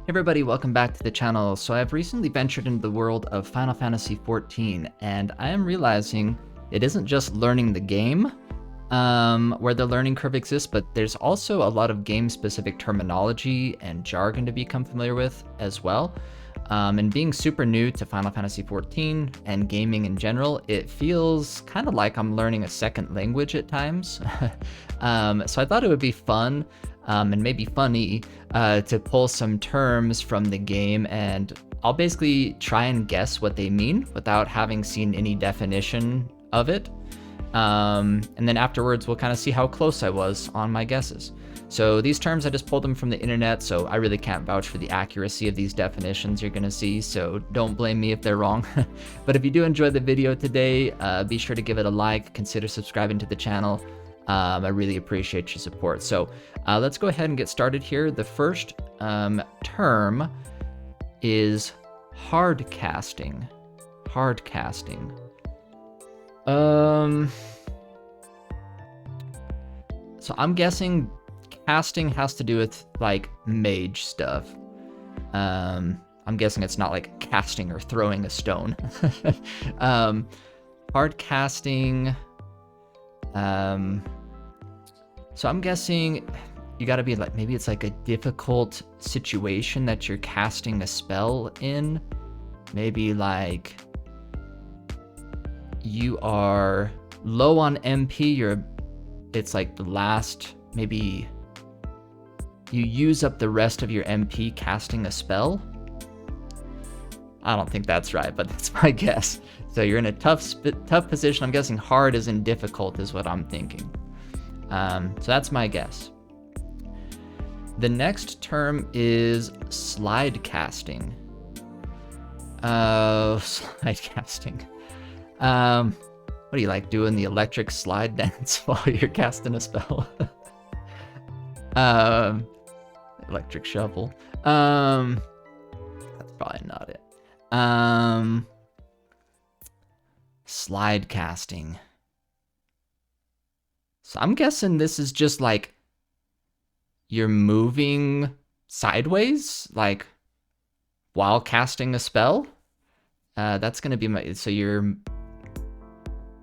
Everybody, welcome back to the channel. So I've recently ventured into the world of Final Fantasy XIV, and I am realizing it isn't just learning the game where the learning curve exists, but there's also a lot of game-specific terminology and jargon to become familiar with as well. And being super new to Final Fantasy XIV and gaming in general, it feels kind of like I'm learning a second language at times. So I thought it would be fun and maybe funny to pull some terms from the game, and I'll basically try and guess what they mean without having seen any definition of it. And then afterwards, we'll kind of see how close I was on my guesses. So these terms, I just pulled them from the internet, so I really can't vouch for the accuracy of these definitions you're gonna see, so don't blame me if they're wrong. But if you do enjoy the video today, be sure to give it a like, consider subscribing to the channel. I really appreciate your support. So let's go ahead and get started here. The first term is hard casting. Hard casting. So I'm guessing casting has to do with like mage stuff. I'm guessing it's not like casting or throwing a stone. Hard casting. So I'm guessing you gotta be like, maybe it's like a difficult situation that you're casting a spell in. Maybe like you are low on MP, it's like the last, maybe you use up the rest of your MP casting a spell. I don't think that's right, but that's my guess. So you're in a tough position. I'm guessing hard as in difficult is what I'm thinking. So that's my guess. The next term is slide casting. Slide casting. What do you like, doing the electric slide dance while you're casting a spell? Electric shuffle. That's probably not it. Slide casting. So I'm guessing this is just like you're moving sideways, like while casting a spell. That's gonna be my, so you're,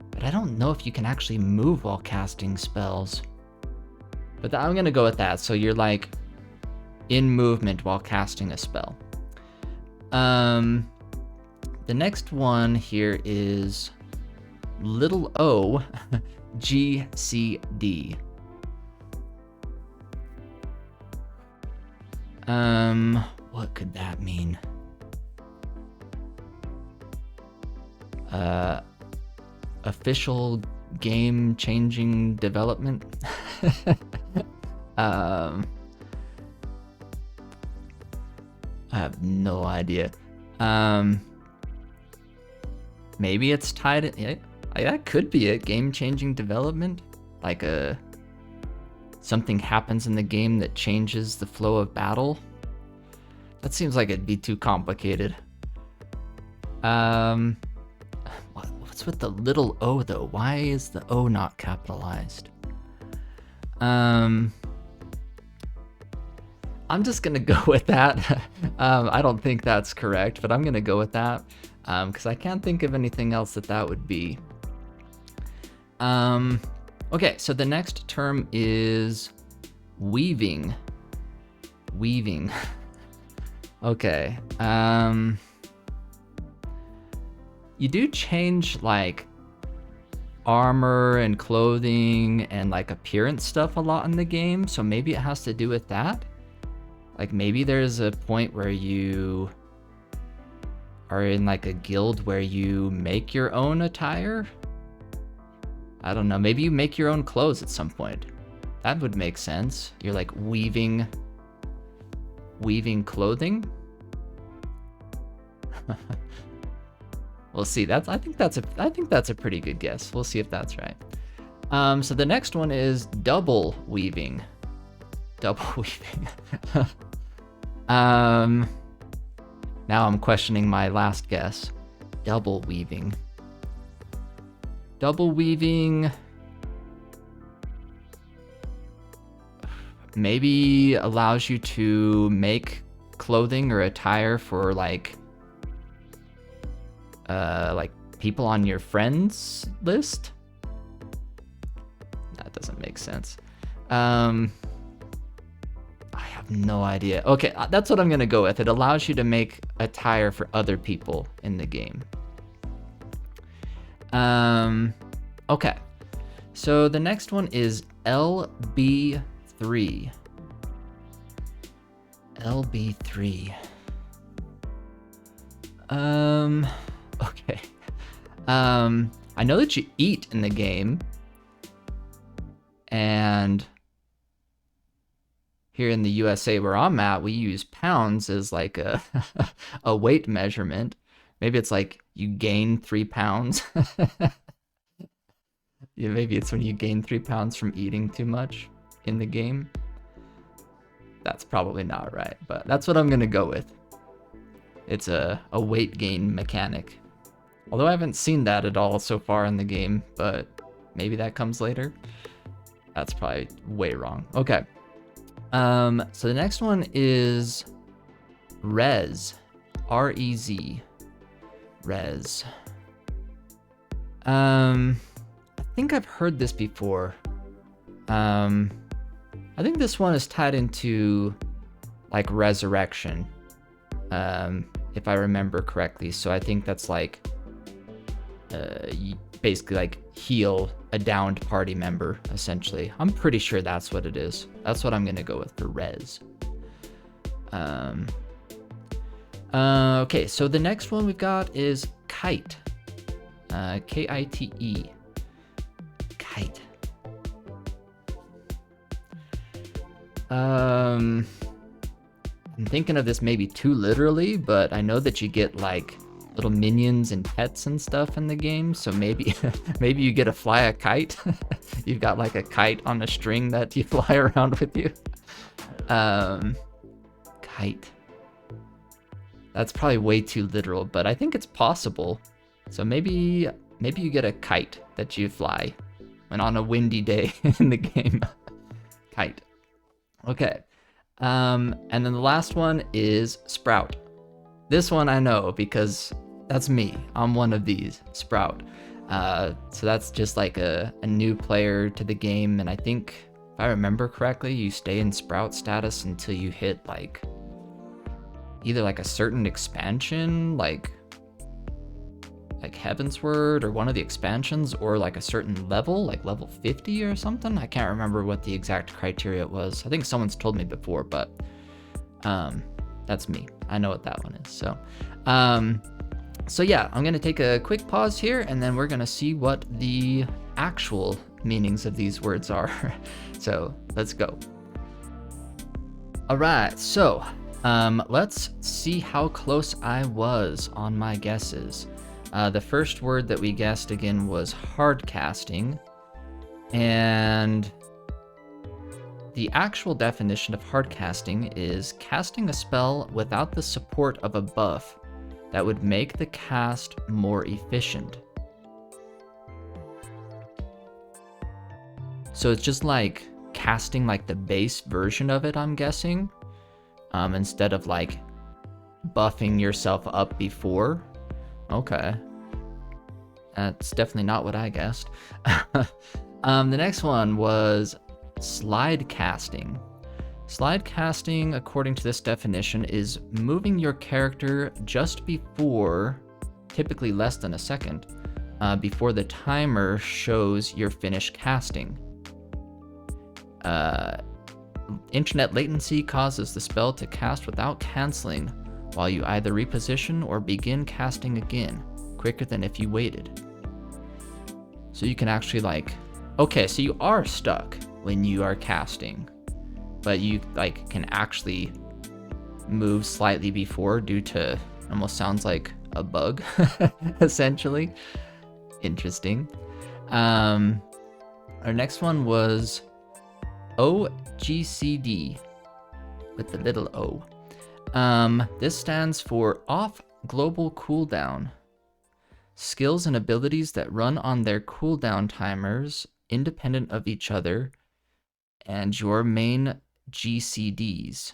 but I don't know if you can actually move while casting spells. But I'm gonna go with that. So you're like in movement while casting a spell. The next one here is little o GCD. What could that mean? Official game-changing development. I have no idea. Maybe it's tied in, that could be a game-changing development, like something happens in the game that changes the flow of battle. That seems like it'd be too complicated. What's with the little o though? Why is the o not capitalized? I'm just gonna go with that. I don't think that's correct, but I'm gonna go with that because I can't think of anything else that would be. Okay, so the next term is weaving. Weaving. Okay. You do change like armor and clothing and like appearance stuff a lot in the game, so maybe it has to do with that. Like maybe there's a point where you are in like a guild where you make your own attire. I don't know, maybe you make your own clothes at some point. That would make sense. You're like weaving clothing. We'll see. I think that's a pretty good guess. We'll see if that's right. So the next one is double weaving. Double weaving. Now I'm questioning my last guess. Double weaving. Double weaving maybe allows you to make clothing or attire for like people on your friends list. That doesn't make sense. I have no idea. Okay, that's what I'm gonna go with. It allows you to make attire for other people in the game. Okay, so the next one is LB3. LB3. Okay. I know that you eat in the game, and here in the USA where I'm at, we use pounds as like a a weight measurement. Maybe it's like you gain 3 pounds. Yeah, maybe it's when you gain 3 pounds from eating too much in the game. That's probably not right, but that's what I'm gonna go with. It's a weight gain mechanic. Although I haven't seen that at all so far in the game, but maybe that comes later. That's probably way wrong. Okay. So the next one is Rez. R-E-Z. Rez. I think I've heard this before. I think this one is tied into like resurrection, if I remember correctly. So I think that's like you basically like heal a downed party member, essentially. I'm pretty sure that's what it is. That's what I'm gonna go with for Rez. Okay, so the next one we've got is Kite. K-I-T-E. Kite. I'm thinking of this maybe too literally, but I know that you get like little minions and pets and stuff in the game, so maybe maybe you get to fly a kite. You've got like a kite on a string that you fly around with you. Kite. That's probably way too literal, but I think it's possible. So maybe you get a kite that you fly when on a windy day in the game. Kite. Okay. And then the last one is Sprout. This one I know because that's me. I'm one of these, Sprout. So that's just like a new player to the game, and I think, if I remember correctly, you stay in Sprout status until you hit like either like a certain expansion, like Heavensward or one of the expansions, or like a certain level, like level 50 or something. I can't remember what the exact criteria was. I think someone's told me before, but that's me. I know what that one is. So yeah, I'm gonna take a quick pause here, and then we're gonna see what the actual meanings of these words are. So let's go. All right, so let's see how close I was on my guesses. The first word that we guessed again was hard casting, and the actual definition of hard casting is casting a spell without the support of a buff that would make the cast more efficient. So it's just like casting like the base version of it, I'm guessing, instead of like buffing yourself up before. Okay. That's definitely not what I guessed. The next one was slide casting. Slide casting, according to this definition, is moving your character just before, typically less than a second, before the timer shows you're finished casting. Internet latency causes the spell to cast without canceling, while you either reposition or begin casting again, quicker than if you waited. So you can actually like, okay, so you are stuck when you are casting, but you like can actually move slightly before due to, almost sounds like a bug, essentially. Interesting. Our next one was OGCD with the little O. This stands for off global cooldown. Skills and abilities that run on their cooldown timers independent of each other and your main GCDs.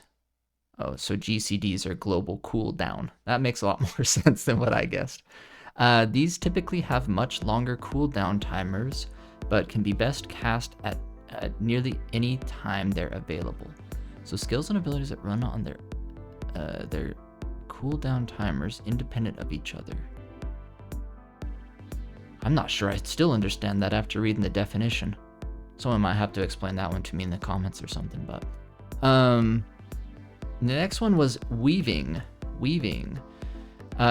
Oh, so GCDs are global cooldown. That makes a lot more sense than what I guessed. These typically have much longer cooldown timers, but can be best cast at nearly any time they're available. So skills and abilities that run on their cooldown timers independent of each other. I'm not sure I still understand that after reading the definition. Someone might have to explain that one to me in the comments or something, but the next one was weaving.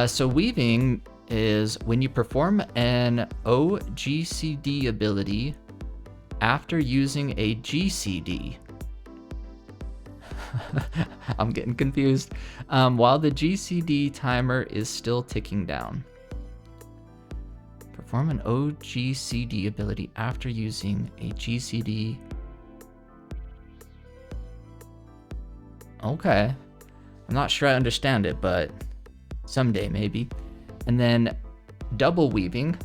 So weaving is when you perform an OGCD ability after using a GCD. I'm getting confused. While the GCD timer is still ticking down. Perform an OGCD ability after using a GCD. Okay. I'm not sure I understand it, but someday maybe. And then double weaving.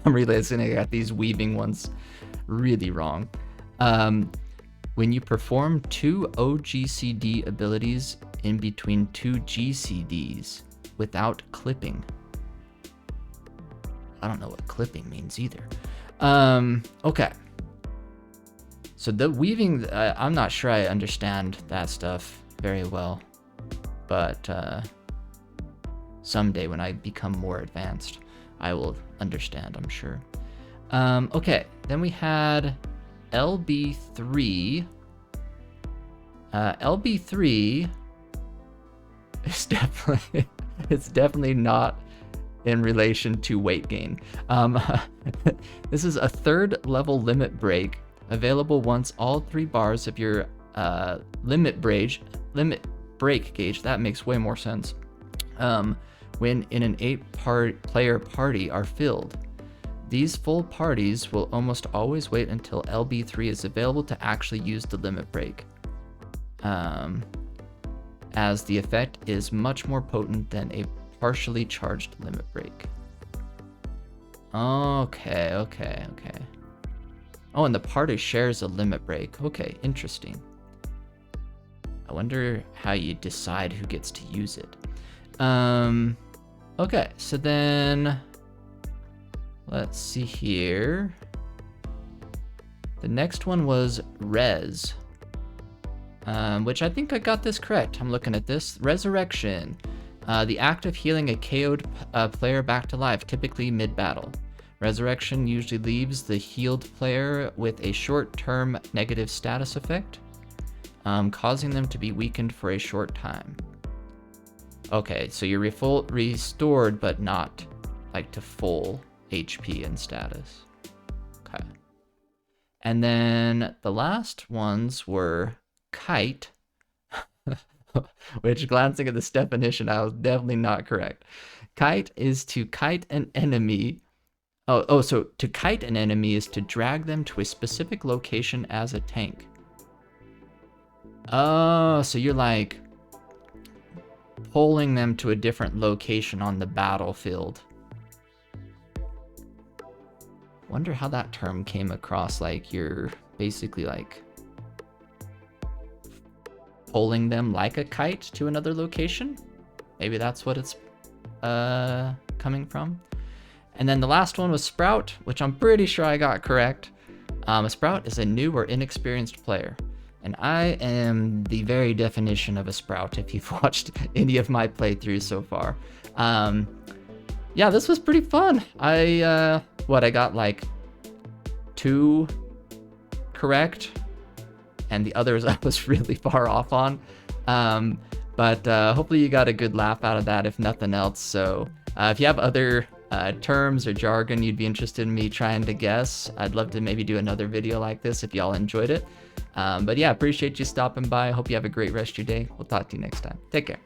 I'm realizing I got these weaving ones really wrong. When you perform 2 OGCD abilities in between 2 GCDs without clipping. I don't know what clipping means either. Okay. So the weaving, I'm not sure I understand that stuff very well, but someday when I become more advanced, I will understand, I'm sure. Okay, then we had LB3. LB3 is definitely not in relation to weight gain. This is a 3rd level limit break available once all 3 bars of your limit break gauge, that makes way more sense, when in an 8-player party are filled. These full parties will almost always wait until LB3 is available to actually use the limit break, as the effect is much more potent than a partially charged limit break. Okay. Oh, and the party shares a limit break. Okay, interesting. I wonder how you decide who gets to use it. Okay, so then let's see here. The next one was res, which I think I got this correct. I'm looking at this. Resurrection. The act of healing a KO'd player back to life, typically mid-battle. Resurrection usually leaves the healed player with a short-term negative status effect, causing them to be weakened for a short time. Okay, so you're restored, but not like to full HP and status. Okay. And then the last ones were kite, which, glancing at this definition, I was definitely not correct. Kite is to kite an enemy. So to kite an enemy is to drag them to a specific location as a tank. Oh, so you're like pulling them to a different location on the battlefield. Wonder how that term came across. Like you're basically like pulling them like a kite to another location. Maybe that's what it's coming from. And then the last one was Sprout, which I'm pretty sure I got correct. A Sprout is a new or inexperienced player. And I am the very definition of a Sprout if you've watched any of my playthroughs so far. Yeah, this was pretty fun. I got like 2 correct, and the others I was really far off on. But hopefully you got a good laugh out of that, if nothing else. So if you have other terms or jargon you'd be interested in me trying to guess, I'd love to maybe do another video like this if y'all enjoyed it. But yeah, appreciate you stopping by. Hope you have a great rest of your day. We'll talk to you next time. Take care.